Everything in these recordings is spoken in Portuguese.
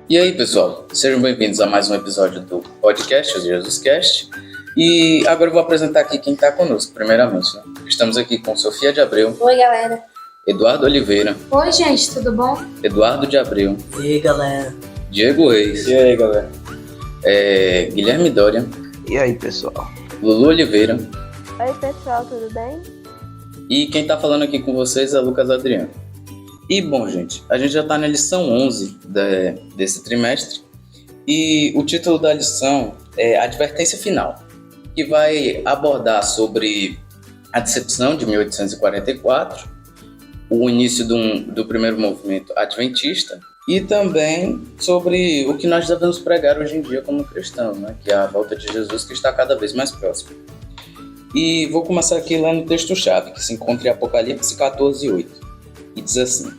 E aí, pessoal, sejam bem-vindos a mais um episódio do podcast, o JesusCast. E agora eu vou apresentar aqui quem está conosco, primeiramente, né? Estamos aqui com Sofia de Abreu. Oi, galera. Eduardo Oliveira. Oi, gente, tudo bom? Eduardo de Abreu. E aí, galera. Diego Reis. E aí, galera. Guilherme Dória. E aí, pessoal? Lulu Oliveira. Oi, pessoal, tudo bem? E quem está falando aqui com vocês é Lucas Adriano. E, bom, gente, a gente já está na lição 11 desse trimestre. E o título da lição é Advertência Final, que vai abordar sobre a decepção de 1844, o início do primeiro movimento adventista, e também sobre o que nós devemos pregar hoje em dia como cristãos, né? Que é a volta de Jesus, que está cada vez mais próxima. E vou começar aqui lendo o texto-chave, que se encontra em Apocalipse 14:8, e diz assim: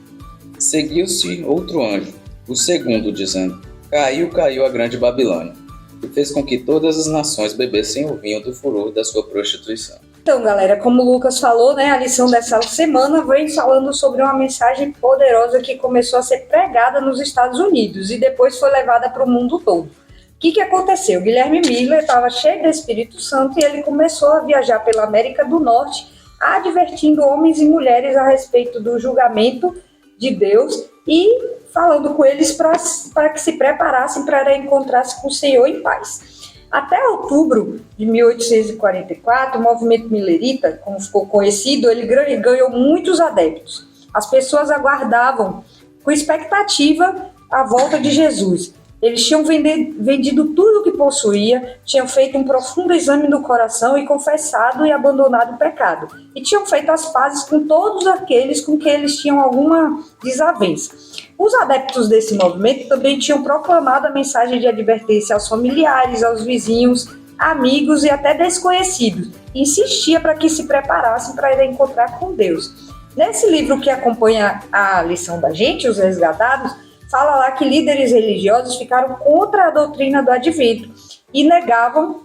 Seguiu-se outro anjo, o segundo, dizendo: Caiu a grande Babilônia, e fez com que todas as nações bebessem o vinho do furor da sua prostituição. Então, galera, como o Lucas falou, né, a lição dessa semana vem falando sobre uma mensagem poderosa que começou a ser pregada nos Estados Unidos e depois foi levada para o mundo todo. O que aconteceu? Guilherme Miller estava cheio do Espírito Santo e ele começou a viajar pela América do Norte, advertindo homens e mulheres a respeito do julgamento de Deus e falando com eles para que se preparassem para encontrar-se com o Senhor em paz. Até outubro de 1844, o movimento millerita, como ficou conhecido, ele ganhou muitos adeptos. As pessoas aguardavam com expectativa a volta de Jesus. Eles tinham vendido tudo o que possuía, tinham feito um profundo exame no coração e confessado e abandonado o pecado. E tinham feito as pazes com todos aqueles com quem eles tinham alguma desavença. Os adeptos desse movimento também tinham proclamado a mensagem de advertência aos familiares, aos vizinhos, amigos e até desconhecidos. E insistia para que se preparassem para ir encontrar com Deus. Nesse livro que acompanha a lição da gente, Os Resgatados, fala lá que líderes religiosos ficaram contra a doutrina do advento e negavam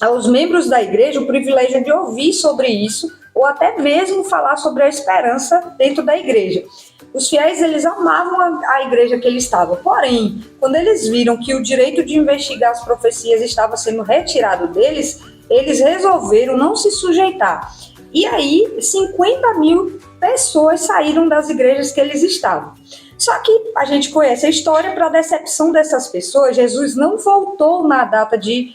aos membros da igreja o privilégio de ouvir sobre isso ou até mesmo falar sobre a esperança dentro da igreja. Os fiéis, eles amavam a igreja que eles estavam, porém, quando eles viram que o direito de investigar as profecias estava sendo retirado deles, eles resolveram não se sujeitar. E aí, 50 mil pessoas saíram das igrejas que eles estavam. Só que a gente conhece a história. Para a decepção dessas pessoas, Jesus não voltou na data de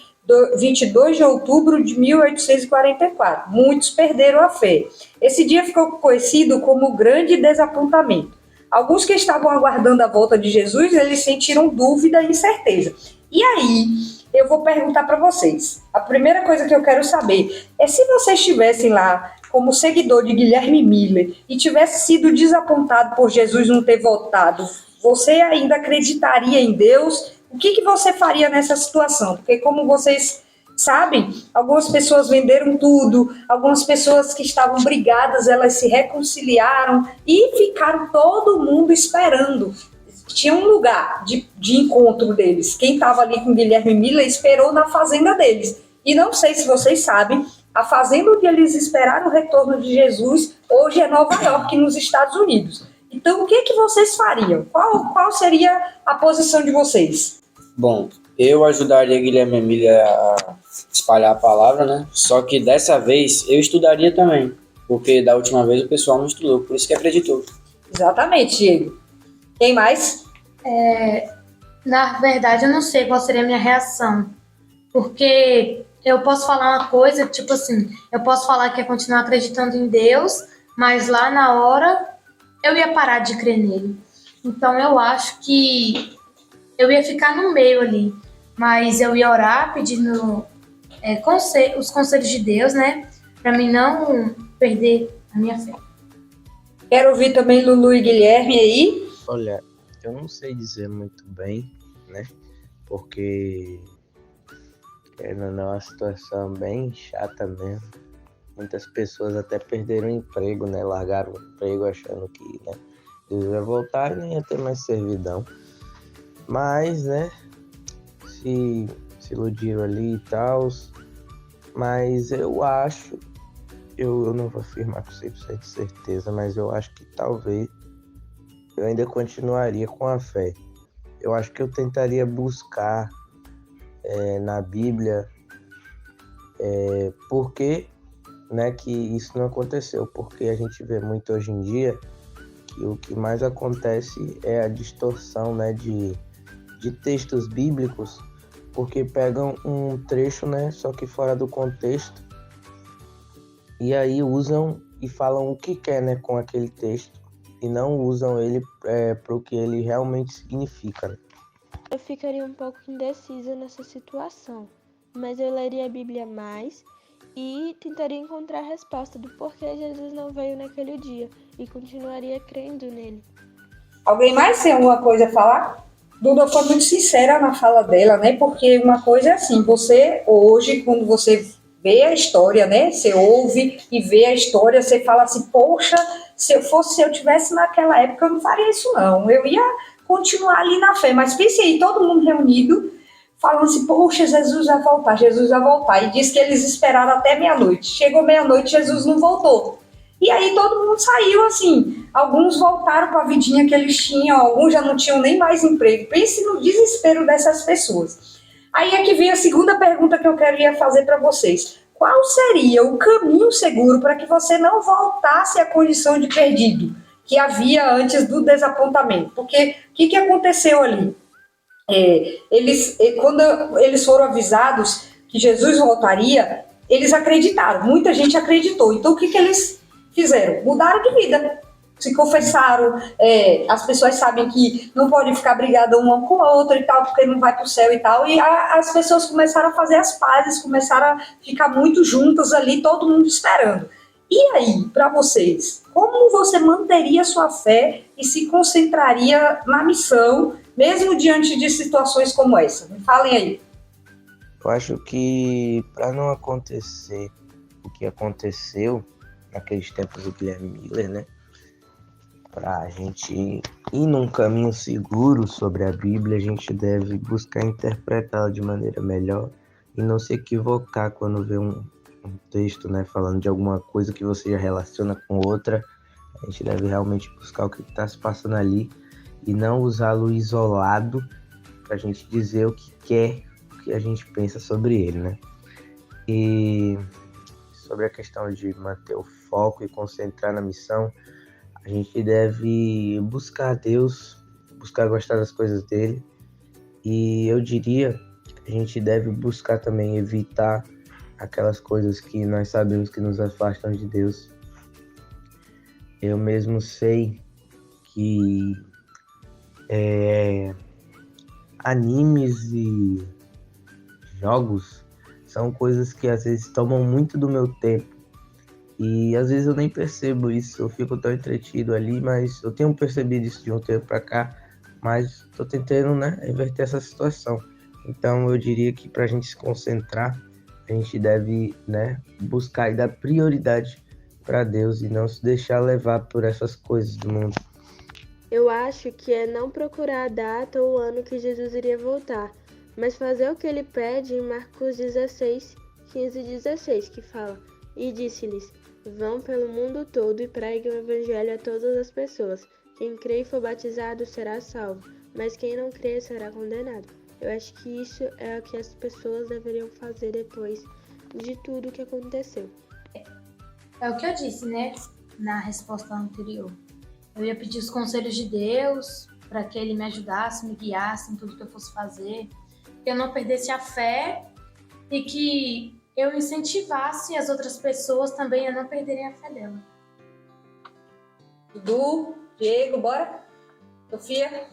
22 de outubro de 1844. Muitos perderam a fé. Esse dia ficou conhecido como o grande desapontamento. Alguns que estavam aguardando a volta de Jesus, eles sentiram dúvida e incerteza. E aí, eu vou perguntar para vocês. A primeira coisa que eu quero saber é se vocês estivessem lá como seguidor de Guilherme Miller e tivesse sido desapontado por Jesus não ter voltado, você ainda acreditaria em Deus? O que você faria nessa situação? Porque, como vocês sabem, algumas pessoas venderam tudo, algumas pessoas que estavam brigadas, elas se reconciliaram e ficaram todo mundo esperando. Tinha um lugar de encontro deles. Quem estava ali com Guilherme Miller esperou na fazenda deles. E não sei se vocês sabem, a fazenda onde eles esperaram o retorno de Jesus hoje é Nova York, nos Estados Unidos. Então, o que vocês fariam? Qual seria a posição de vocês? Bom, eu ajudaria Guilherme Miller a espalhar a palavra, né? Só que dessa vez eu estudaria também, porque da última vez o pessoal não estudou, por isso que acreditou. Exatamente, Diego. Quem mais? Na verdade, eu não sei qual seria a minha reação, porque eu posso falar uma coisa, tipo assim, eu posso falar que ia continuar acreditando em Deus, mas lá na hora eu ia parar de crer nele. Então eu acho que eu ia ficar no meio ali, mas eu ia orar pedindo os conselhos de Deus, né, para mim não perder a minha fé. Quero ouvir também Lulu e Guilherme aí. Olha, eu não sei dizer muito bem, né? Porque é uma situação bem chata mesmo. Muitas pessoas até perderam o emprego, né? Largaram o emprego achando que, né, Deus ia voltar e nem ia ter mais servidão. Mas, né, se iludiram ali e tal. Mas eu acho, eu não vou afirmar com 100% de certeza, mas eu acho que talvez eu ainda continuaria com a fé. eu acho que eu tentaria buscar na Bíblia por que, né, que isso não aconteceu, porque a gente vê muito hoje em dia que o que mais acontece é a distorção, né, de textos bíblicos, porque pegam um trecho, né, só que fora do contexto, e aí usam e falam o que quer, né, com aquele texto, e não usam ele para o que ele realmente significa, né? Eu ficaria um pouco indecisa nessa situação, mas eu leria a Bíblia mais e tentaria encontrar a resposta do porquê Jesus não veio naquele dia e continuaria crendo nele. Alguém mais tem alguma coisa a falar? Duda foi muito sincera na fala dela, né? Porque uma coisa é assim, você hoje, quando você vê a história, né? Você ouve e vê a história, você fala assim, poxa, se eu tivesse naquela época, eu não faria isso não. Eu ia continuar ali na fé. Mas pense aí, todo mundo reunido, falando assim, poxa, Jesus vai voltar, Jesus vai voltar. E diz que eles esperaram até meia-noite. Chegou meia-noite, Jesus não voltou. E aí todo mundo saiu assim, alguns voltaram para a vidinha que eles tinham, alguns já não tinham nem mais emprego. Pense no desespero dessas pessoas. Aí é que vem a segunda pergunta que eu queria fazer para vocês. Qual seria o caminho seguro para que você não voltasse à condição de perdido que havia antes do desapontamento? Porque o que aconteceu ali? Quando eles foram avisados que Jesus voltaria, eles acreditaram, muita gente acreditou. Então o que eles fizeram? Mudaram de vida, se confessaram, as pessoas sabem que não podem ficar brigadas uma com a outra e tal, porque não vai para o céu e tal, e as pessoas começaram a fazer as pazes, começaram a ficar muito juntas ali, todo mundo esperando. E aí, para vocês, como você manteria sua fé e se concentraria na missão, mesmo diante de situações como essa? Me falem aí. Eu acho que para não acontecer o que aconteceu naqueles tempos do Guilherme Miller, né? Para a gente ir num caminho seguro sobre a Bíblia, a gente deve buscar interpretá-la de maneira melhor e não se equivocar quando vê um texto, né, falando de alguma coisa que você já relaciona com outra. A gente deve realmente buscar o que está se passando ali e não usá-lo isolado para a gente dizer o que quer, o que a gente pensa sobre ele, né? E sobre a questão de manter o foco e concentrar na missão, a gente deve buscar a Deus, buscar gostar das coisas dele, e eu diria que a gente deve buscar também evitar aquelas coisas que nós sabemos que nos afastam de Deus. Eu mesmo sei que animes e jogos são coisas que às vezes tomam muito do meu tempo. E às vezes eu nem percebo isso, eu fico tão entretido ali, mas eu tenho percebido isso de um tempo para cá, mas estou tentando, né, reverter essa situação. Então eu diria que para a gente se concentrar, a gente deve, né, buscar e dar prioridade para Deus e não se deixar levar por essas coisas do mundo. Eu acho que é não procurar a data ou o ano que Jesus iria voltar, mas fazer o que ele pede em Marcos 16, 15 e 16, que fala: E disse-lhes, vão pelo mundo todo e preguem o evangelho a todas as pessoas. Quem crê e for batizado será salvo, mas quem não crê será condenado. Eu acho que isso é o que as pessoas deveriam fazer depois de tudo o que aconteceu. É o que eu disse, né, na resposta anterior. Eu ia pedir os conselhos de Deus para que Ele me ajudasse, me guiasse em tudo que eu fosse fazer, que eu não perdesse a fé e que eu incentivasse as outras pessoas também a não perderem a fé dela. Dudu, Diego, bora? Sofia?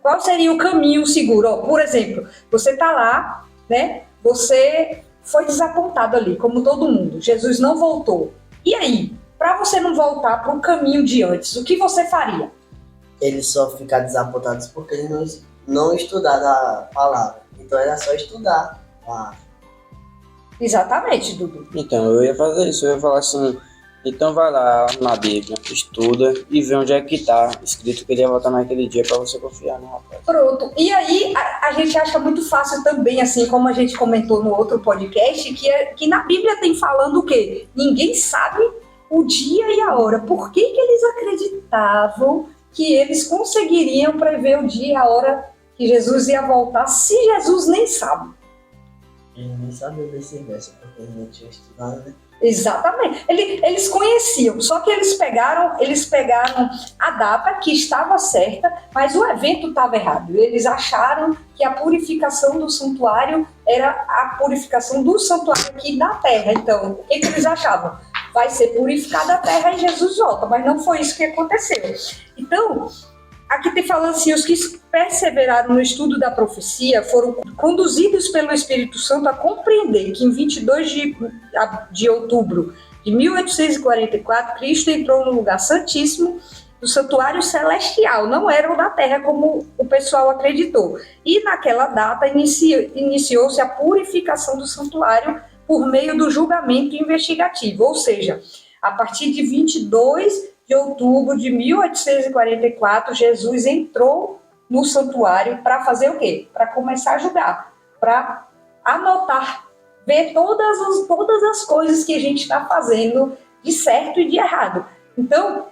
Qual seria o caminho seguro? Ó, por exemplo, você tá lá, né? Você foi desapontado ali, como todo mundo. Jesus não voltou. E aí, para você não voltar para o caminho de antes, o que você faria? Eles só ficar desapontados porque eles não estudaram a palavra. Então era só estudar. Exatamente, Dudu. Então, eu ia fazer isso, eu ia falar assim, então vai lá na Bíblia, estuda e vê onde é que tá escrito que ele ia voltar naquele dia para você confiar no rapaz. Pronto. E aí, a gente acha muito fácil também, assim como a gente comentou no outro podcast, que na Bíblia tem falando o quê? Ninguém sabe o dia e a hora. Por que eles acreditavam que eles conseguiriam prever o dia e a hora que Jesus ia voltar se Jesus nem sabe. Ele nem sabia desse verso, porque ele não tinha estudado, né? Exatamente. Eles conheciam, só que eles pegaram a data que estava certa, mas o evento estava errado. Eles acharam que a purificação do santuário era a purificação do santuário aqui da terra. Então, o que eles achavam? Vai ser purificada a terra e Jesus volta, mas não foi isso que aconteceu. Então, aqui tem falando assim, os que perseveraram no estudo da profecia foram conduzidos pelo Espírito Santo a compreender que em 22 de outubro de 1844, Cristo entrou no lugar santíssimo do santuário celestial, não era o da terra como o pessoal acreditou. E naquela data iniciou-se a purificação do santuário por meio do julgamento investigativo, ou seja, a partir de 22 de outubro de 1844, Jesus entrou no santuário para fazer o quê? Para começar a julgar, para anotar, ver todas as coisas que a gente está fazendo de certo e de errado. Então,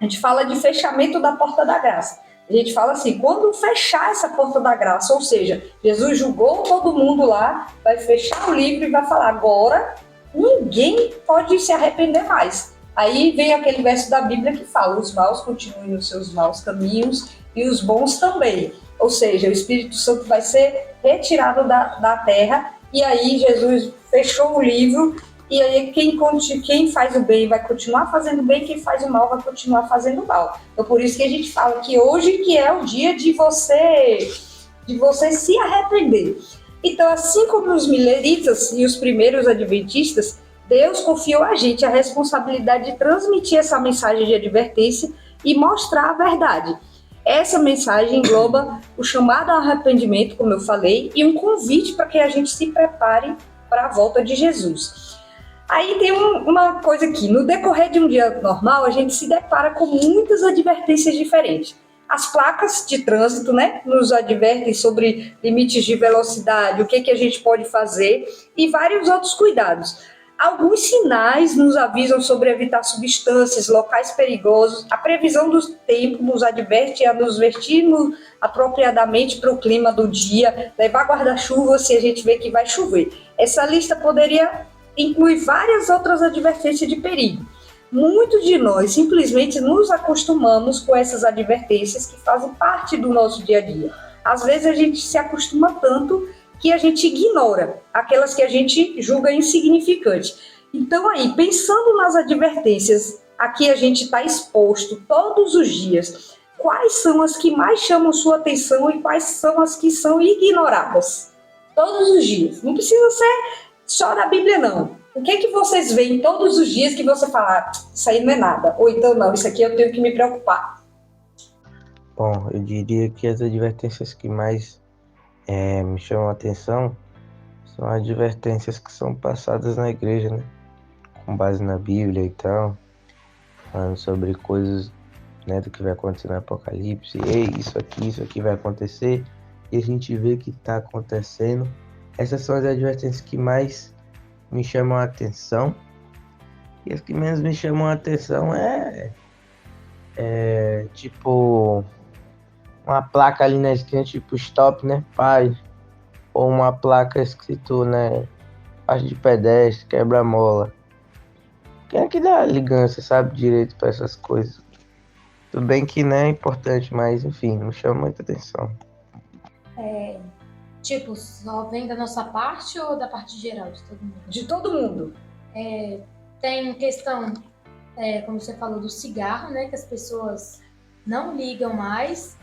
a gente fala de fechamento da porta da graça. A gente fala assim, quando fechar essa porta da graça, ou seja, Jesus julgou todo mundo lá, vai fechar o livro e vai falar, agora ninguém pode se arrepender mais. Aí vem aquele verso da Bíblia que fala, os maus continuem nos seus maus caminhos e os bons também. Ou seja, o Espírito Santo vai ser retirado da terra e aí Jesus fechou o livro e aí quem faz o bem vai continuar fazendo bem, quem faz o mal vai continuar fazendo mal. Então por isso que a gente fala que hoje que é o dia de você se arrepender. Então assim como os mileritas e os primeiros adventistas, Deus confiou a gente a responsabilidade de transmitir essa mensagem de advertência e mostrar a verdade. Essa mensagem engloba o chamado ao arrependimento, como eu falei, e um convite para que a gente se prepare para a volta de Jesus. Aí tem uma coisa aqui, no decorrer de um dia normal, a gente se depara com muitas advertências diferentes. As placas de trânsito, né, nos advertem sobre limites de velocidade, o que a gente pode fazer e vários outros cuidados. Alguns sinais nos avisam sobre evitar substâncias, locais perigosos. A previsão do tempo nos adverte a nos vestirmos apropriadamente para o clima do dia, levar guarda-chuva se a gente vê que vai chover. Essa lista poderia incluir várias outras advertências de perigo. Muitos de nós simplesmente nos acostumamos com essas advertências que fazem parte do nosso dia a dia. Às vezes a gente se acostuma tanto que a gente ignora, aquelas que a gente julga insignificantes. Então aí, pensando nas advertências a que a gente está exposto todos os dias, quais são as que mais chamam sua atenção e quais são as que são ignoradas? Todos os dias. Não precisa ser só na Bíblia, não. O que é que vocês veem todos os dias que você fala, isso aí não é nada, ou então não, isso aqui eu tenho que me preocupar? Bom, eu diria que as advertências que mais me chamam a atenção são advertências que são passadas na igreja, né? Com base na Bíblia e tal, falando sobre coisas, né, do que vai acontecer no Apocalipse. Ei, isso aqui vai acontecer, e a gente vê que está acontecendo. Essas são as advertências que mais me chamam a atenção, e as que menos me chamam a atenção tipo uma placa ali na esquina, tipo stop, né, pai, ou uma placa escrito, né, faixa de pedestre, quebra-mola. Quem é que dá ligância, sabe, direito para essas coisas? Tudo bem que não é importante, mas enfim, não chama muita atenção. Tipo, só vem da nossa parte ou da parte geral de todo mundo? De todo mundo. Tem questão, como você falou, do cigarro, né, que as pessoas não ligam mais.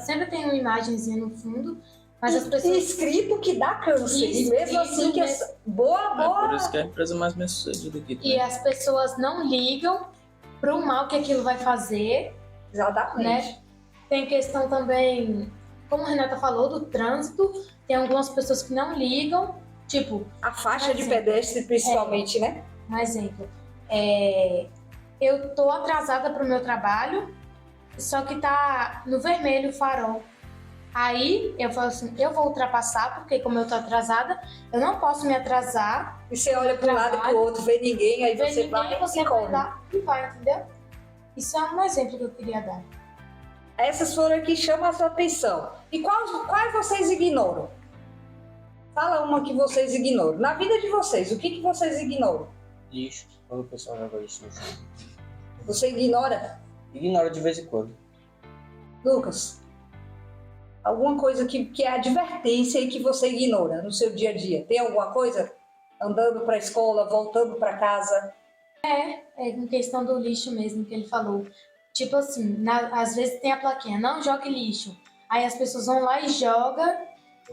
Sempre tem uma imagenzinha no fundo, mas as pessoas... Escrito que dá câncer, e mesmo assim que é boa... Por isso que é a empresa mais bem-sucedida aqui. E as pessoas não ligam pro mal que aquilo vai fazer. Exatamente. Né? Tem questão também, como a Renata falou, do trânsito. Tem algumas pessoas que não ligam, tipo... A faixa de pedestre, principalmente, né? Um exemplo. Eu tô atrasada pro meu trabalho, só que tá no vermelho o farol. Aí eu falo assim, eu vou ultrapassar, porque como eu tô atrasada, eu não posso me atrasar. E você olha para um lado e para o outro, vê ninguém, aí você vai e corre. E vai, entendeu? Isso é um exemplo que eu queria dar. Essas foram que chamam a sua atenção. E quais vocês ignoram? Fala uma que vocês ignoram. Na vida de vocês, o que vocês ignoram? Lixo, quando o pessoal joga lixo no chão. Você ignora? Ignora de vez em quando. Lucas, alguma coisa que é advertência e que você ignora no seu dia a dia? Tem alguma coisa? Andando para a escola, voltando para casa? É em questão do lixo mesmo que ele falou. Tipo assim, às vezes tem a plaquinha, não jogue lixo. Aí as pessoas vão lá e jogam,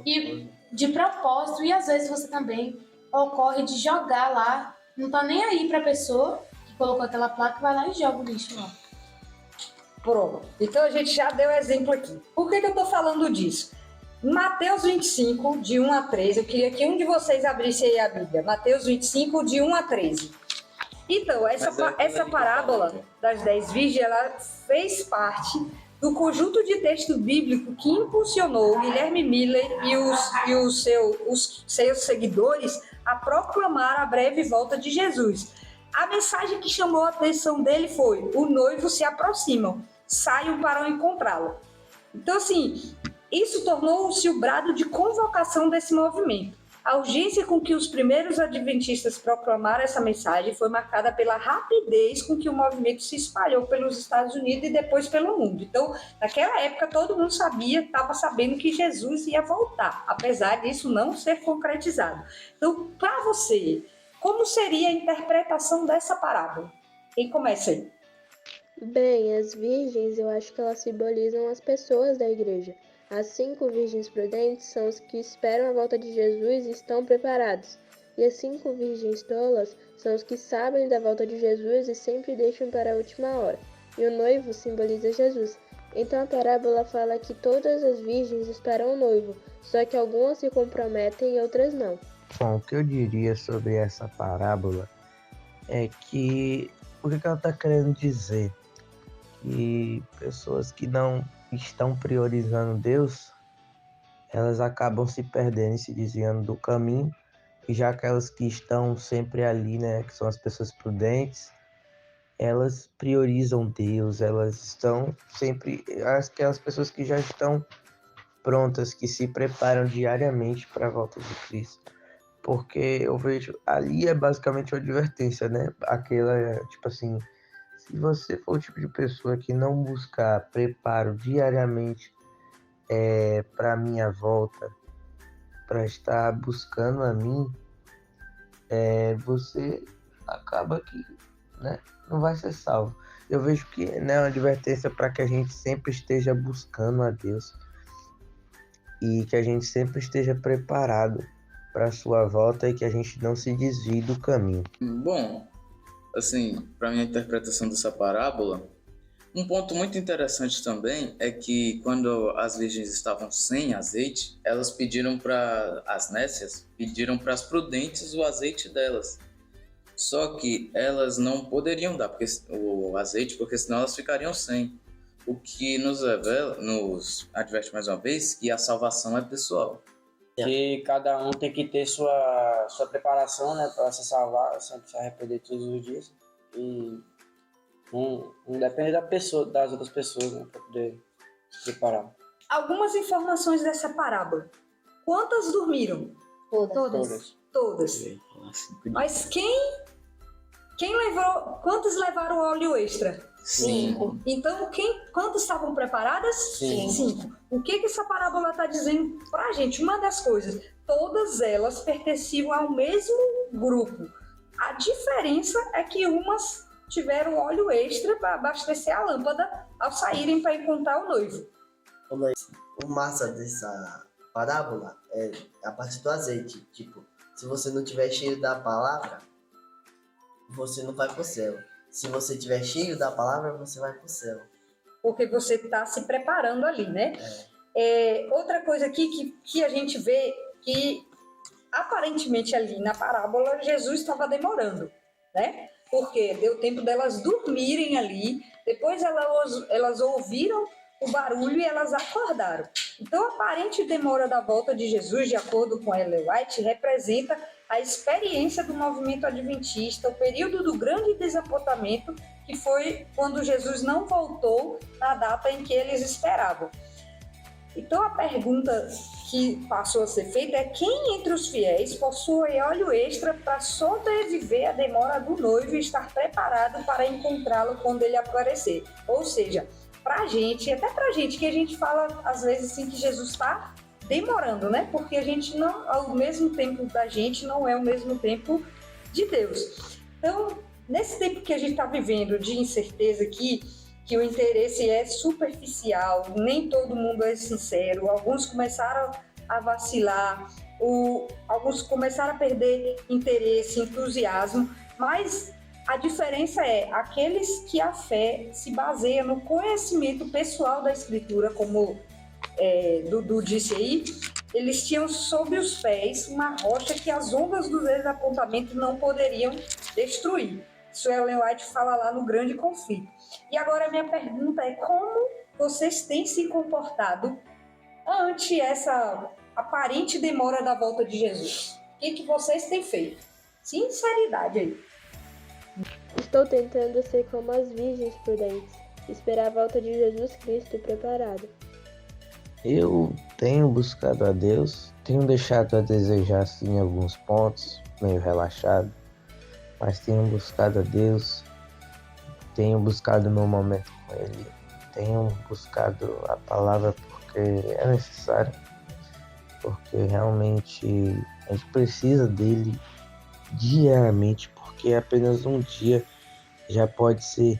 e de propósito, e às vezes você também ocorre de jogar lá, não tá nem aí pra pessoa que colocou aquela placa, vai lá e joga o lixo lá. Pronto. Então a gente já deu exemplo aqui. Por que eu tô falando disso? Mateus 25, de 1 a 13, eu queria que um de vocês abrisse aí a Bíblia. Mateus 25, de 1 a 13. Então, essa parábola das 10 virgens, ela fez parte do conjunto de texto bíblico que impulsionou Guilherme Miller e os seus seguidores a proclamar a breve volta de Jesus. A mensagem que chamou a atenção dele foi: o noivo se aproxima, saiam para encontrá-lo. Então, assim, isso tornou-se o brado de convocação desse movimento. A urgência com que os primeiros adventistas proclamaram essa mensagem foi marcada pela rapidez com que o movimento se espalhou pelos Estados Unidos e depois pelo mundo. Então, naquela época, todo mundo estava sabendo que Jesus ia voltar, apesar disso não ser concretizado. Então, para você, como seria a interpretação dessa parábola? Quem começa aí? Bem, as virgens, eu acho que elas simbolizam as pessoas da igreja. As 5 virgens prudentes são os que esperam a volta de Jesus e estão preparados. E as 5 virgens tolas são os que sabem da volta de Jesus e sempre deixam para a última hora. E o noivo simboliza Jesus. Então a parábola fala que todas as virgens esperam o noivo, só que algumas se comprometem e outras não. Bom, o que eu diria sobre essa parábola é que o que ela está querendo dizer? Que pessoas que não estão priorizando Deus, elas acabam se perdendo e se desviando do caminho, e já aquelas que estão sempre ali, né, que são as pessoas prudentes, elas priorizam Deus, elas estão sempre, aquelas pessoas que já estão prontas, que se preparam diariamente para a volta de Cristo. Porque eu vejo, ali é basicamente uma advertência, né, aquela, tipo assim, se você for o tipo de pessoa que não buscar preparo diariamente para a minha volta, para estar buscando a mim, você acaba que, né, não vai ser salvo. Eu vejo que, né, é uma advertência para que a gente sempre esteja buscando a Deus e que a gente sempre esteja preparado para a sua volta e que a gente não se desvie do caminho. Bom, assim, para minha interpretação dessa parábola, um ponto muito interessante também é que quando as virgens estavam sem azeite, elas pediram para as nécias, pediram para as prudentes o azeite delas. Só que elas não poderiam dar o azeite, porque senão elas ficariam sem. O que nos adverte mais uma vez que a salvação é pessoal. Que cada um tem que ter sua preparação, né, para se salvar, sempre se arrepender todos os dias. E não depende das outras pessoas, né, para poder se preparar. Algumas informações dessa parábola. Quantas dormiram? Todas. Mas quem levou? Quantos levaram óleo extra? 5. Então, quantas estavam preparadas? 5. O que essa parábola está dizendo pra gente? Uma das coisas, todas elas pertenciam ao mesmo grupo. A diferença é que umas tiveram óleo extra para abastecer a lâmpada ao saírem para encontrar o noivo. O massa dessa parábola é a parte do azeite. Tipo, se você não tiver cheio da palavra, você não vai pro céu. Se você tiver cheio da palavra, você vai pro céu. Porque você está se preparando ali, né? Outra coisa aqui que a gente vê que aparentemente ali na parábola Jesus estava demorando, né? Porque deu tempo delas dormirem ali, depois elas ouviram o barulho e elas acordaram. Então, a aparente demora da volta de Jesus, de acordo com Ellen White, representa a experiência do movimento adventista, o período do grande desapontamento, que foi quando Jesus não voltou na data em que eles esperavam. Então a pergunta que passou a ser feita é: quem entre os fiéis possui óleo extra para sobreviver à demora do noivo e estar preparado para encontrá-lo quando ele aparecer? Ou seja, pra gente, até pra gente, que a gente fala às vezes assim que Jesus está demorando, né? Porque a gente não, ao mesmo tempo da gente, não é o mesmo tempo de Deus. Então, nesse tempo que a gente está vivendo de incerteza aqui, que o interesse é superficial, nem todo mundo é sincero, alguns começaram a vacilar, alguns começaram a perder interesse, entusiasmo, mas a diferença é aqueles que a fé se baseia no conhecimento pessoal da Escritura, como Dudu disse aí, eles tinham sob os pés uma rocha que as ondas do desapontamento não poderiam destruir. Isso Ellen White fala lá no Grande Conflito. E agora a minha pergunta é: como vocês têm se comportado ante essa aparente demora da volta de Jesus? O que vocês têm feito? Sinceridade aí. Estou tentando ser como as virgens prudentes, esperar a volta de Jesus Cristo preparado. Eu tenho buscado a Deus, tenho deixado a desejar sim em alguns pontos, meio relaxado, mas tenho buscado a Deus, tenho buscado meu momento com Ele, tenho buscado a palavra porque é necessário, porque realmente a gente precisa dele diariamente, porque apenas um dia já pode ser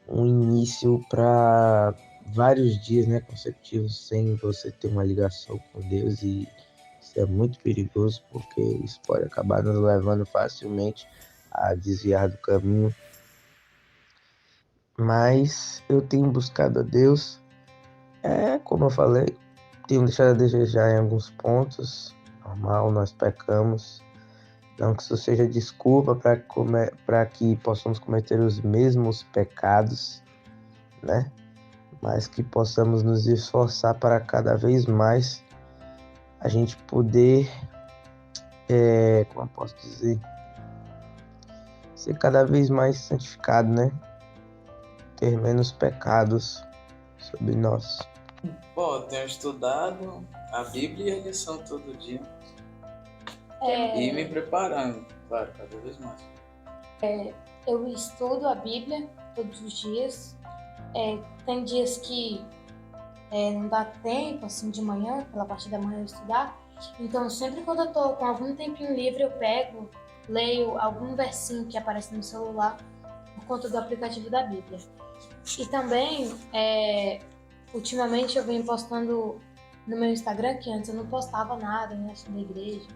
um início para vários dias, né, consecutivos sem você ter uma ligação com Deus, e isso é muito perigoso porque isso pode acabar nos levando facilmente a desviar do caminho. Mas eu tenho buscado a Deus, como eu falei, tenho deixado a desejar em alguns pontos, normal, nós pecamos, não que isso seja desculpa para que possamos cometer os mesmos pecados, né? Mas que possamos nos esforçar para cada vez mais a gente poder, como eu posso dizer, ser cada vez mais santificado, né? Ter menos pecados sobre nós. Bom, eu tenho estudado a Bíblia e a lição todo dia. E me preparando, claro, cada vez mais. Eu estudo a Bíblia todos os dias. Tem dias que não dá tempo, assim, de manhã, pela parte da manhã eu estudar. Então, sempre quando eu tô com algum tempinho livre, eu pego, leio algum versinho que aparece no celular por conta do aplicativo da Bíblia. E também, ultimamente eu venho postando no meu Instagram, que antes eu não postava nada, né, da igreja.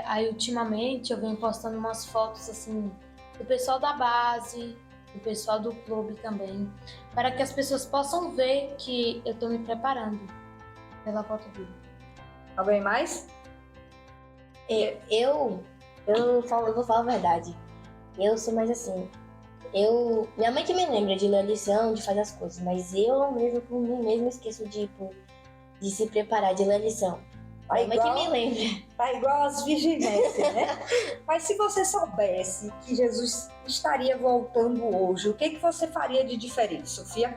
Aí, ultimamente, eu venho postando umas fotos, assim, do pessoal da base, do pessoal do clube também, para que as pessoas possam ver que eu estou me preparando pela volta dele. Alguém mais? Eu vou falar a verdade. Eu sou mais assim. Minha mãe que me lembra de ler a lição, de fazer as coisas, mas eu mesmo, por mim mesmo, esqueço de se preparar, de ler a lição. Minha mãe que me lembra. Tá igual as virginésseas, né? Mas se você soubesse que Jesus estaria voltando hoje, o que você faria de diferente, Sofia?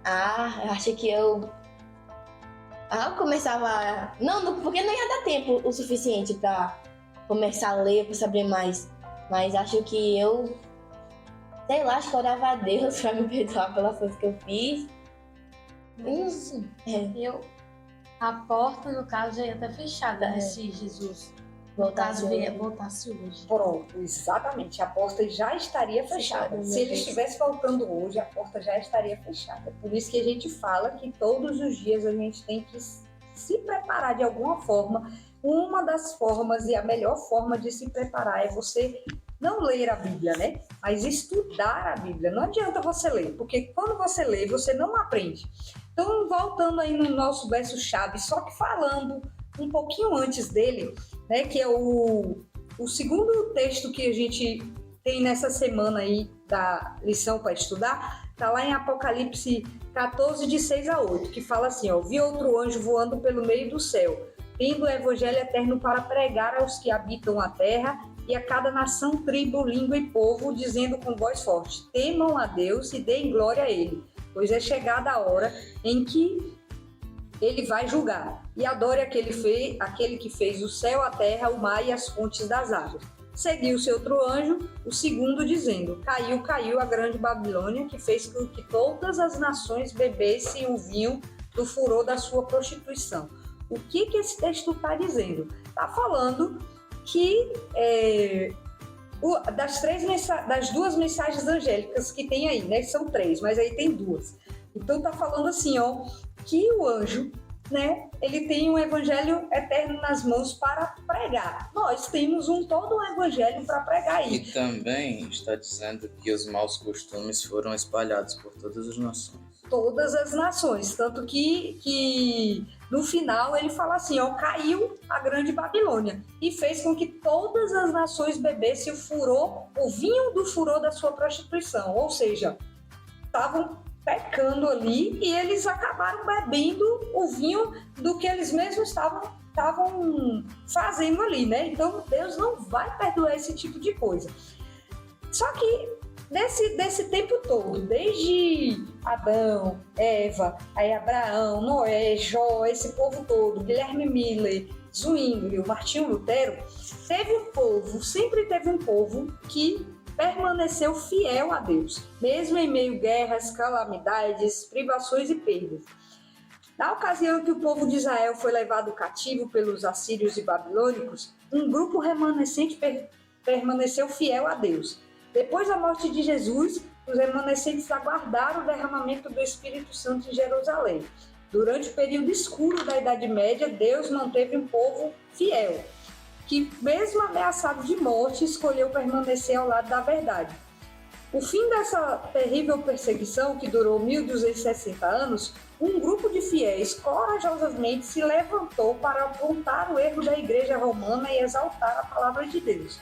Eu acho que eu começava... Não, porque não ia dar tempo o suficiente pra começar a ler, pra saber mais. Mas acho que acho que eu orava a Deus pra me perdoar pelas coisas que eu fiz. Sim. A porta, no caso, já ia estar fechada, né, se Jesus voltasse hoje. Pronto, exatamente. A porta já estaria fechada. Se ele estivesse voltando hoje, a porta já estaria fechada. Por isso que a gente fala que todos os dias a gente tem que se preparar de alguma forma. Uma das formas e a melhor forma de se preparar é você não ler a Bíblia, né? Mas estudar a Bíblia. Não adianta você ler, porque quando você lê, você não aprende. Então, voltando aí no nosso verso-chave, só que falando um pouquinho antes dele, né, que é o segundo texto que a gente tem nessa semana aí da lição para estudar, tá lá em Apocalipse 14, de 6 a 8, que fala assim, ó: vi outro anjo voando pelo meio do céu, tendo o evangelho eterno para pregar aos que habitam a terra e a cada nação, tribo, língua e povo, dizendo com voz forte: temam a Deus e deem glória a Ele, pois é chegada a hora em que Ele vai julgar. E adore aquele que fez o céu, a terra, o mar e as fontes das águas. Seguiu-se outro anjo, o segundo, dizendo: caiu, caiu a grande Babilônia, que fez com que todas as nações bebessem o vinho do furor da sua prostituição. O que esse texto está dizendo? Está falando que das duas mensagens angélicas que tem aí, né? São 3, mas aí tem 2. Então está falando assim, ó, que o anjo, né, ele tem um evangelho eterno nas mãos para pregar. Nós temos todo um evangelho para pregar aí. E também está dizendo que os maus costumes foram espalhados por todas as nações. Todas as nações, tanto que no final ele fala assim, ó, caiu a grande Babilônia e fez com que todas as nações bebessem o vinho do furor da sua prostituição, ou seja, estavam pecando ali e eles acabaram bebendo o vinho do que eles mesmos estavam fazendo ali, né? Então Deus não vai perdoar esse tipo de coisa. Só que desse tempo todo, desde Adão, Eva, aí Abraão, Noé, Jó, esse povo todo, Guilherme Miller, Zwingli, Martinho Lutero, sempre teve um povo que permaneceu fiel a Deus, mesmo em meio a guerras, calamidades, privações e perdas. Na ocasião que o povo de Israel foi levado cativo pelos assírios e babilônicos, um grupo remanescente permaneceu fiel a Deus. Depois da morte de Jesus, os remanescentes aguardaram o derramamento do Espírito Santo em Jerusalém. Durante o período escuro da Idade Média, Deus manteve um povo fiel, que, mesmo ameaçado de morte, escolheu permanecer ao lado da verdade. O fim dessa terrível perseguição, que durou 1260 anos, um grupo de fiéis corajosamente se levantou para apontar o erro da Igreja Romana e exaltar a palavra de Deus.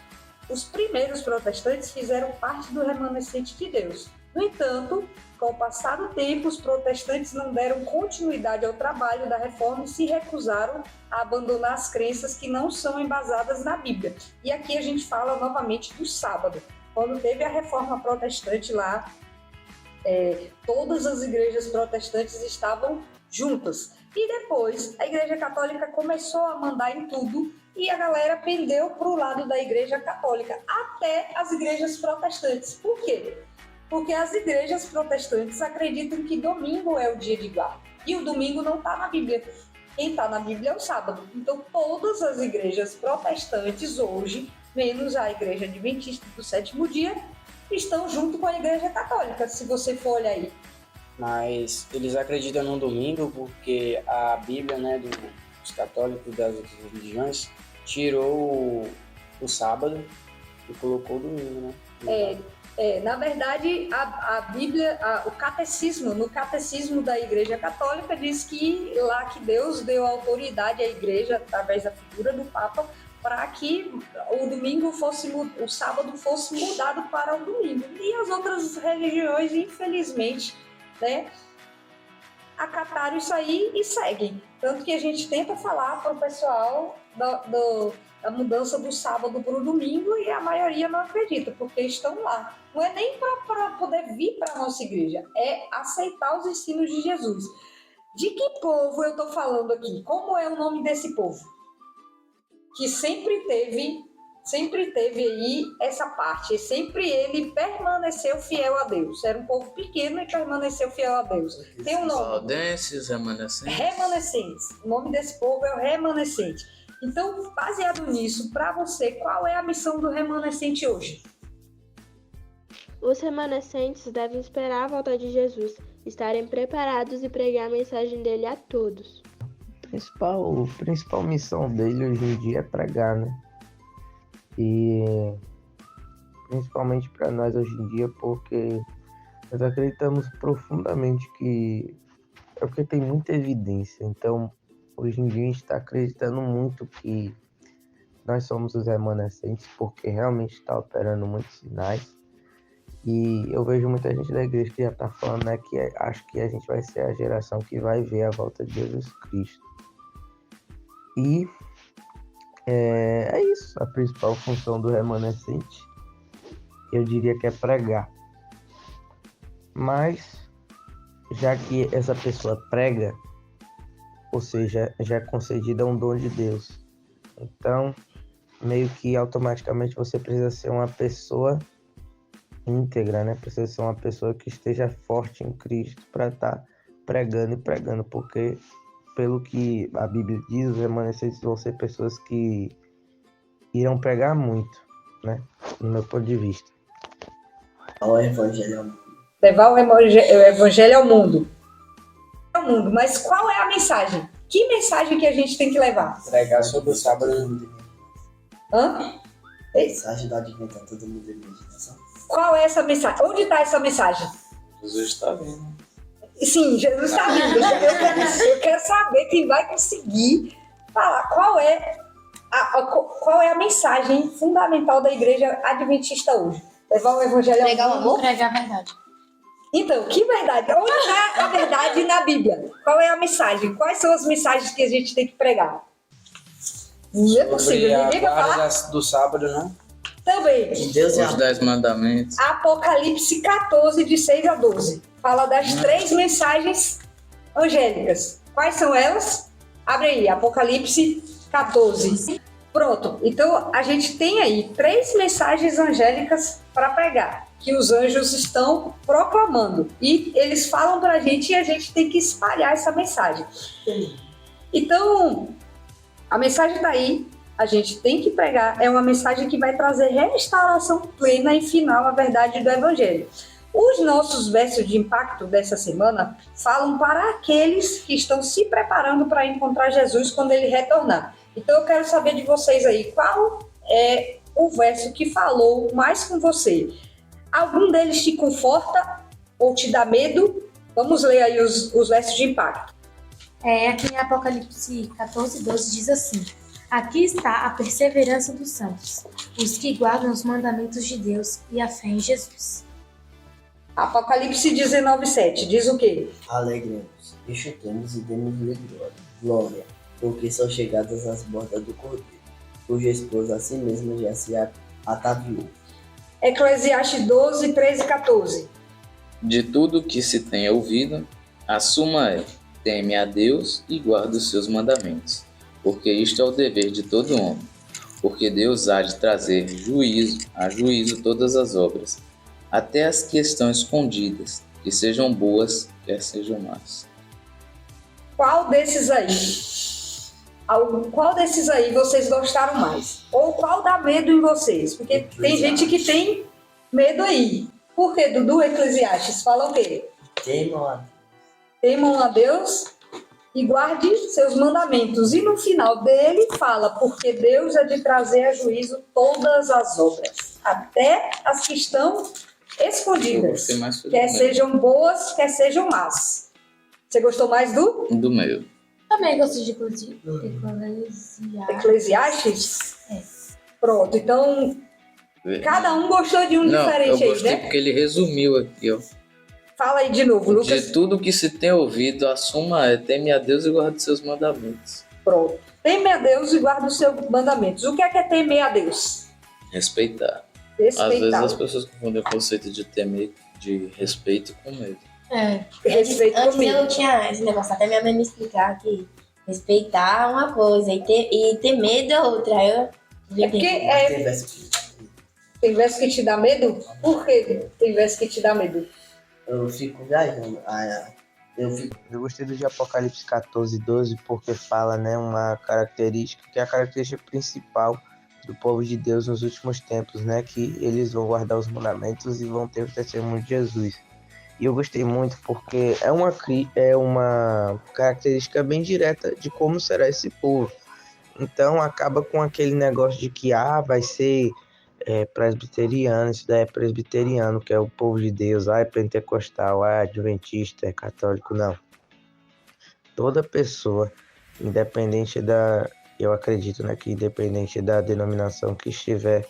Os primeiros protestantes fizeram parte do remanescente de Deus. No entanto, com o passar do tempo, os protestantes não deram continuidade ao trabalho da reforma e se recusaram a abandonar as crenças que não são embasadas na Bíblia. E aqui a gente fala novamente do sábado. Quando teve a reforma protestante lá, todas as igrejas protestantes estavam juntas. E depois a Igreja Católica começou a mandar em tudo e a galera pendeu para o lado da Igreja Católica, até as igrejas protestantes. Por quê? Porque as igrejas protestantes acreditam que domingo é o dia de guarda. E o domingo não está na Bíblia. Quem está na Bíblia é o sábado. Então, todas as igrejas protestantes hoje, menos a Igreja Adventista do Sétimo Dia, estão junto com a Igreja Católica, se você for olhar aí. Mas eles acreditam no domingo porque a Bíblia, né, dos católicos das outras religiões, tirou o sábado e colocou o domingo, né? Na verdade, a Bíblia, o catecismo, no catecismo da Igreja Católica diz que lá que Deus deu autoridade à Igreja, através da figura do Papa, para que o sábado fosse mudado para o domingo. E as outras religiões, infelizmente, né, acataram isso aí e seguem. Tanto que a gente tenta falar para o pessoal da mudança do sábado para o domingo e a maioria não acredita, porque estão lá. Não é nem para poder vir para a nossa igreja, é aceitar os ensinos de Jesus. De que povo eu estou falando aqui? Como é o nome desse povo? Que sempre teve aí essa parte, sempre ele permaneceu fiel a Deus. Era um povo pequeno e permaneceu fiel a Deus. Tem um nome. Valdenses, remanescentes. Remanescentes. O nome desse povo é o remanescente. Então, baseado nisso, para você, qual é a missão do remanescente hoje? Os remanescentes devem esperar a volta de Jesus, estarem preparados e pregar a mensagem dele a todos. A principal missão dele hoje em dia é pregar, né? E principalmente para nós hoje em dia, porque nós acreditamos profundamente que é porque tem muita evidência. Então, hoje em dia a gente está acreditando muito que nós somos os remanescentes, porque realmente está operando muitos sinais. E eu vejo muita gente da igreja que já está falando, né, que acho que a gente vai ser a geração que vai ver a volta de Jesus Cristo. E é isso. A principal função do remanescente, eu diria que é pregar. Mas, já que essa pessoa prega, ou seja, já é concedida um dom de Deus. Então, meio que automaticamente você precisa ser uma pessoa íntegra, né? Precisa ser uma pessoa que esteja forte em Cristo para estar pregando e pregando, porque pelo que a Bíblia diz, os remanescentes vão ser pessoas que irão pregar muito, né? No meu ponto de vista. O evangelho ao mundo. Levar o evangelho ao mundo. Mas qual é a mensagem? Que mensagem que a gente tem que levar? Pregar sobre o sábado. Hã? Mensagem do advento a todo mundo em meditação. Qual é essa mensagem? Onde está essa mensagem? Jesus está vindo. Sim, Jesus está vindo. Eu quero saber quem vai conseguir falar qual é a mensagem fundamental da igreja adventista hoje. Levar o evangelho ao Pregar o mundo. amor? Pregar a verdade. Então, que verdade? Onde está a verdade na Bíblia? Qual é a mensagem? Quais são as mensagens que a gente tem que pregar? Não é possível. Ninguém vai falar Guarda do sábado, né? também. Que Deus é Os 10 mandamentos. Apocalipse 14, de 6 a 12. Fala das 3 mensagens angélicas. Quais são elas? Abre aí, Apocalipse 14. Pronto. Então, a gente tem aí 3 mensagens angélicas para pregar, que os anjos estão proclamando. E eles falam para a gente e a gente tem que espalhar essa mensagem. Então, a mensagem está aí. A gente tem que pregar, é uma mensagem que vai trazer restauração plena e final à verdade do Evangelho. Os nossos versos de impacto dessa semana falam para aqueles que estão se preparando para encontrar Jesus quando ele retornar. Então eu quero saber de vocês aí, qual é o verso que falou mais com você? Algum deles te conforta ou te dá medo? Vamos ler aí os versos de impacto. Aqui em Apocalipse 14, 12 diz assim: aqui está a perseverança dos santos, os que guardam os mandamentos de Deus e a fé em Jesus. Apocalipse 19, 7 diz o quê? Alegremos, enxutemos e demos-lhe glória, porque são chegadas as bordas do cordeiro, cuja esposa a si mesma já se ataviou. Eclesiastes 12, 13 e 14. De tudo que se tem ouvido, a suma é: teme a Deus e guarda os seus mandamentos, porque isto é o dever de todo homem, porque Deus há de trazer a juízo todas as obras, até as que estão escondidas, que sejam boas, quer sejam más. Qual desses aí vocês gostaram mais? Ou qual dá medo em vocês? Porque tem gente que tem medo aí. Por quê, Dudu? Eclesiastes fala o quê? Temam a Deus e guarde seus mandamentos. E no final dele fala, porque Deus é de trazer a juízo todas as obras, até as que estão escondidas, quer sejam boas, quer sejam más. Você gostou mais do meu? Também gostei de Eclesiastes? Pronto, então cada um gostou de um diferente eu gostei aí, né? Porque ele resumiu aqui, ó. Fala aí de novo, Lucas. De tudo que se tem ouvido, a suma é: teme a Deus e guarde seus mandamentos. Pronto. Teme a Deus e guarda os seus mandamentos. O que é temer a Deus? Respeitar. Às vezes as pessoas confundem o conceito de temer, de respeito com medo. Respeito Antes comigo. eu não tinha esse negócio, até minha mãe me explicar que respeitar é uma coisa e ter medo é outra. É porque tem verso que te dá medo? Por que tem verso que te dá medo? Eu fico viajando. Eu gostei do de Apocalipse 14, 12, porque fala, né, uma característica, que é a característica principal do povo de Deus nos últimos tempos, né, que eles vão guardar os mandamentos e vão ter o testemunho de Jesus. E eu gostei muito porque é uma característica bem direta de como será esse povo. Então acaba com aquele negócio de que vai ser presbiteriano, isso daí é presbiteriano, que é o povo de Deus, é pentecostal, é adventista, é católico, não. Toda pessoa, independente eu acredito, né, que independente da denominação que estiver,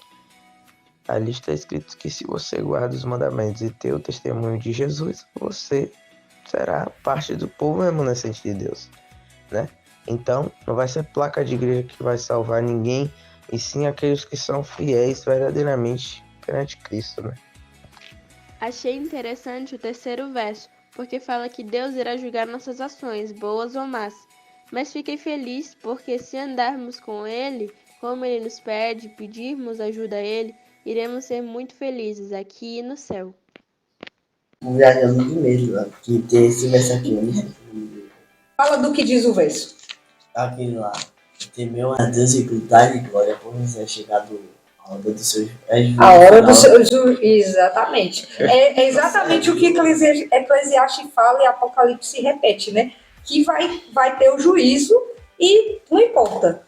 ali está escrito que se você guarda os mandamentos e ter o testemunho de Jesus, você será parte do povo remanescente de Deus, né? Então, não vai ser placa de igreja que vai salvar ninguém, e sim aqueles que são fiéis verdadeiramente perante Cristo, né? Achei interessante o terceiro verso, porque fala que Deus irá julgar nossas ações, boas ou más. Mas fiquei feliz porque se andarmos com Ele, como Ele nos pede, pedirmos ajuda a Ele, iremos ser muito felizes aqui e no céu. Viajando de medo, que tem esse verso aqui, né? Fala do que diz o verso. Aquele lá. Temeu a Deus e gritar de glória, pois é chegado a hora do seu A hora do seu exatamente. É exatamente o que Eclesiastes fala e Apocalipse repete, né? Que vai ter o juízo e não importa.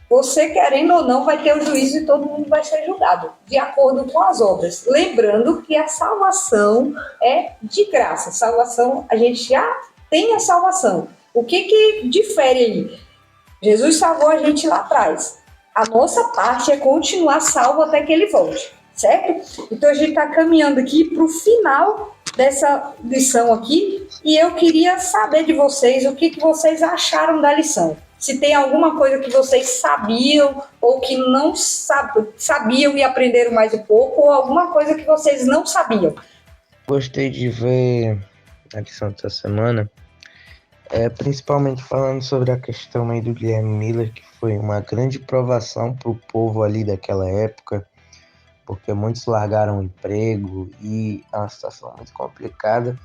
Você querendo ou não vai ter o juízo e todo mundo vai ser julgado, de acordo com as obras. Lembrando que a salvação é de graça. Salvação, a gente já tem a salvação. O que difere aí? Jesus salvou a gente lá atrás. A nossa parte é continuar salvo até que ele volte, certo? Então a gente está caminhando aqui para o final dessa lição aqui e eu queria saber de vocês o que vocês acharam da lição. Se tem alguma coisa que vocês sabiam ou que não sabiam e aprenderam mais um pouco, ou alguma coisa que vocês não sabiam. Gostei de ver a lição dessa semana, principalmente falando sobre a questão aí do Guilherme Miller, que foi uma grande provação para o povo ali daquela época, porque muitos largaram o emprego e é uma situação muito complicada,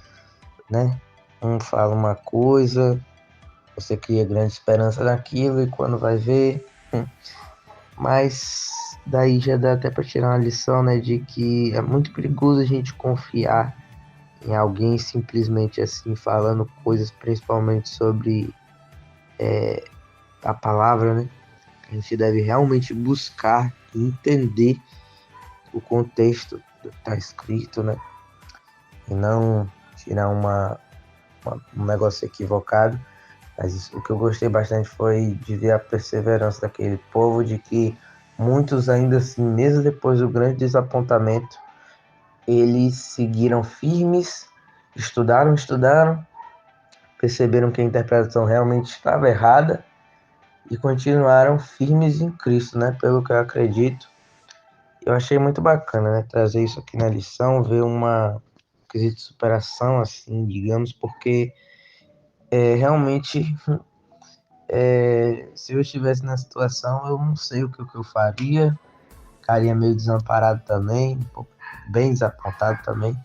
né? Um fala uma coisa, você cria grande esperança naquilo e quando vai ver... Mas daí já dá até para tirar uma lição, né, de que é muito perigoso a gente confiar em alguém simplesmente assim, falando coisas principalmente sobre a palavra, né? A gente deve realmente buscar e entender o contexto do que está escrito, né? E não tirar um negócio equivocado. Mas o que eu gostei bastante foi de ver a perseverança daquele povo, de que muitos ainda assim, mesmo depois do grande desapontamento, eles seguiram firmes, estudaram, perceberam que a interpretação realmente estava errada e continuaram firmes em Cristo, né? Pelo que eu acredito. Eu achei muito bacana, né? Trazer isso aqui na lição, ver uma quesito de superação, assim, digamos, porque realmente, se eu estivesse na situação, eu não sei o que eu faria, ficaria meio desamparado também, bem desapontado também,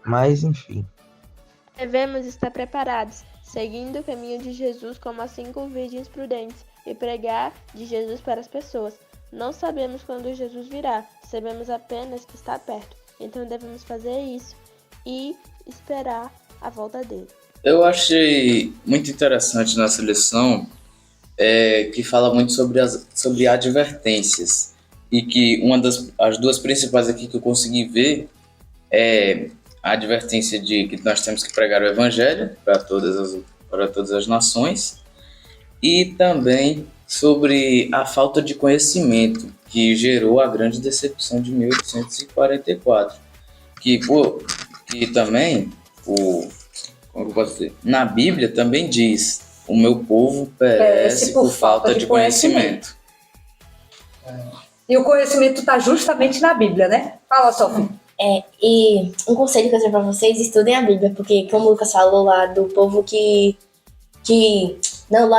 mas enfim. Devemos estar preparados, seguindo o caminho de Jesus como as 5 virgens prudentes e pregar de Jesus para as pessoas. Não sabemos quando Jesus virá, sabemos apenas que está perto, então devemos fazer isso e esperar a volta dele. Eu achei muito interessante nessa lição que fala muito sobre advertências e que as duas principais aqui que eu consegui ver é a advertência de que nós temos que pregar o evangelho para todas as nações e também sobre a falta de conhecimento que gerou a grande decepção de 1844, que também como eu posso dizer? Na Bíblia também diz: o meu povo perece por falta de conhecimento. E o conhecimento está justamente na Bíblia, né? Fala, Sofia. E um conselho que eu tenho pra vocês: estudem a Bíblia, porque como o Lucas falou lá do povo que não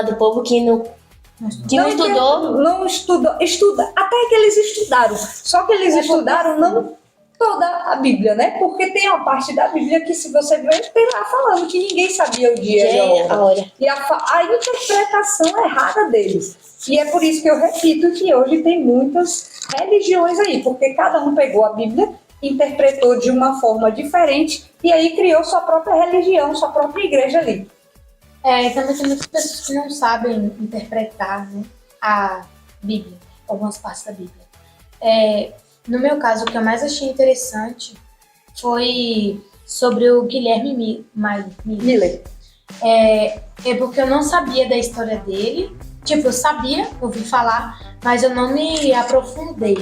estudou. Até que eles estudaram. Só que eles estudaram não toda a Bíblia, né? Porque tem uma parte da Bíblia que, se você ver, tem lá falando que ninguém sabia o dia e a hora. E a interpretação errada deles. E é por isso que eu repito que hoje tem muitas religiões aí, porque cada um pegou a Bíblia, interpretou de uma forma diferente e aí criou sua própria religião, sua própria igreja ali. E também tem muitas pessoas que não sabem interpretar, né, a Bíblia, algumas partes da Bíblia. No meu caso, o que eu mais achei interessante foi sobre o Guilherme Miller. Porque eu não sabia da história dele. Tipo, eu sabia, ouvi falar, mas eu não me aprofundei.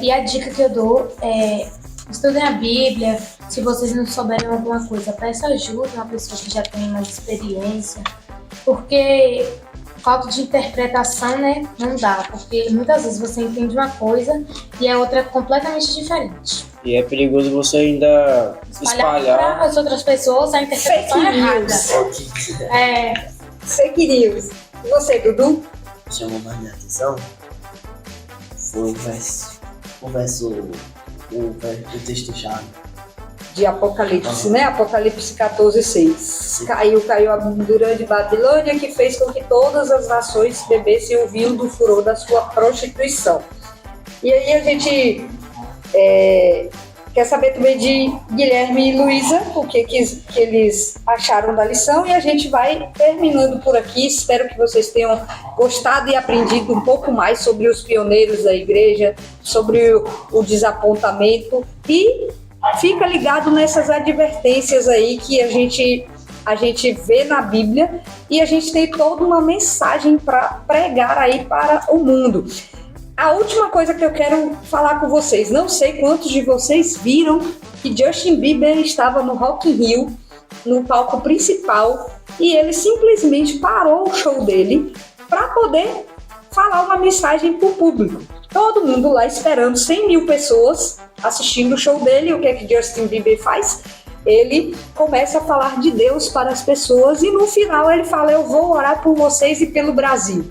E a dica que eu dou é: estudem a Bíblia. Se vocês não souberem alguma coisa, peça ajuda a uma pessoa que já tem mais experiência. porque falta de interpretação, né, não dá, porque muitas vezes você entende uma coisa e a outra é completamente diferente. E é perigoso você ainda espalhar para as outras pessoas a interpretação Fake errada. news. Fake news. E você, Dudu? Chamou mais minha atenção foi o texto-chave. De Apocalipse, né? Apocalipse 14:6. Caiu a grande Babilônia, que fez com que todas as nações bebessem o vinho do furor da sua prostituição. E aí a gente quer saber também de Guilherme e Luísa, o que eles acharam da lição, e a gente vai terminando por aqui. Espero que vocês tenham gostado e aprendido um pouco mais sobre os pioneiros da igreja, sobre o desapontamento, e fica ligado nessas advertências aí que a gente vê na Bíblia, e a gente tem toda uma mensagem para pregar aí para o mundo. A última coisa que eu quero falar com vocês, não sei quantos de vocês viram que Justin Bieber estava no Rock in Rio, no palco principal, e ele simplesmente parou o show dele para poder falar uma mensagem para o público. Todo mundo lá esperando, 100 mil pessoas assistindo o show dele. O que é que Justin Bieber faz? Ele começa a falar de Deus para as pessoas e no final ele fala: eu vou orar por vocês e pelo Brasil.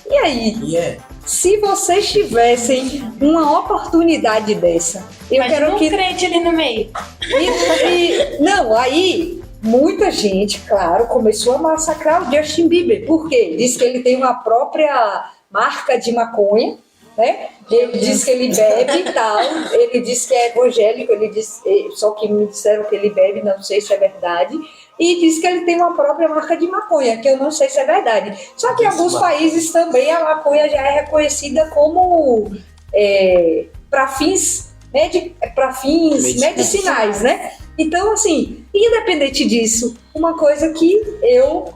E aí, se vocês tivessem uma oportunidade dessa, eu quero que... crente ali no meio. Não, aí muita gente, claro, começou a massacrar o Justin Bieber. Por quê? Diz que ele tem uma própria marca de maconha, né? Ele diz que ele bebe e tal, ele diz que é evangélico, só que me disseram que ele bebe, não sei se é verdade, e diz que ele tem uma própria marca de maconha, que eu não sei se é verdade. Só que em alguns países também a maconha já é reconhecida como para fins medicinais, né? Então, assim, independente disso, uma coisa que eu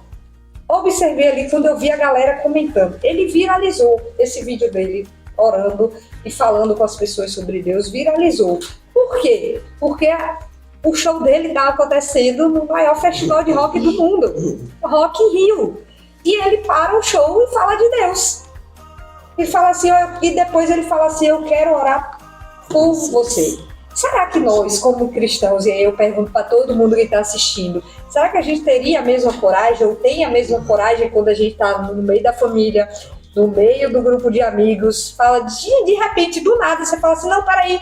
observei ali quando eu vi a galera comentando, ele viralizou esse vídeo dele orando e falando com as pessoas sobre Deus, viralizou. Por quê? Porque o show dele estava acontecendo no maior festival de rock do mundo, Rock in Rio. E ele para o show e fala de Deus. Ele fala assim, e depois ele fala assim: eu quero orar por você. Será que nós, como cristãos, e aí eu pergunto para todo mundo que está assistindo, será que a gente teria a mesma coragem, ou tem a mesma coragem quando a gente está no meio da família, no meio do grupo de amigos, fala de repente, do nada, você fala assim: não, peraí,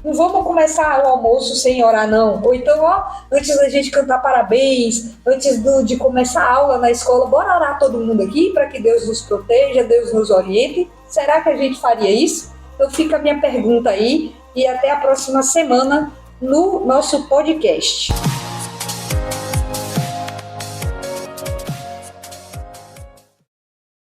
não vamos começar o almoço sem orar, não. Ou então, antes da gente cantar parabéns, antes de começar a aula na escola, bora orar todo mundo aqui para que Deus nos proteja, Deus nos oriente. Será que a gente faria isso? Então fica a minha pergunta aí, e até a próxima semana no nosso podcast.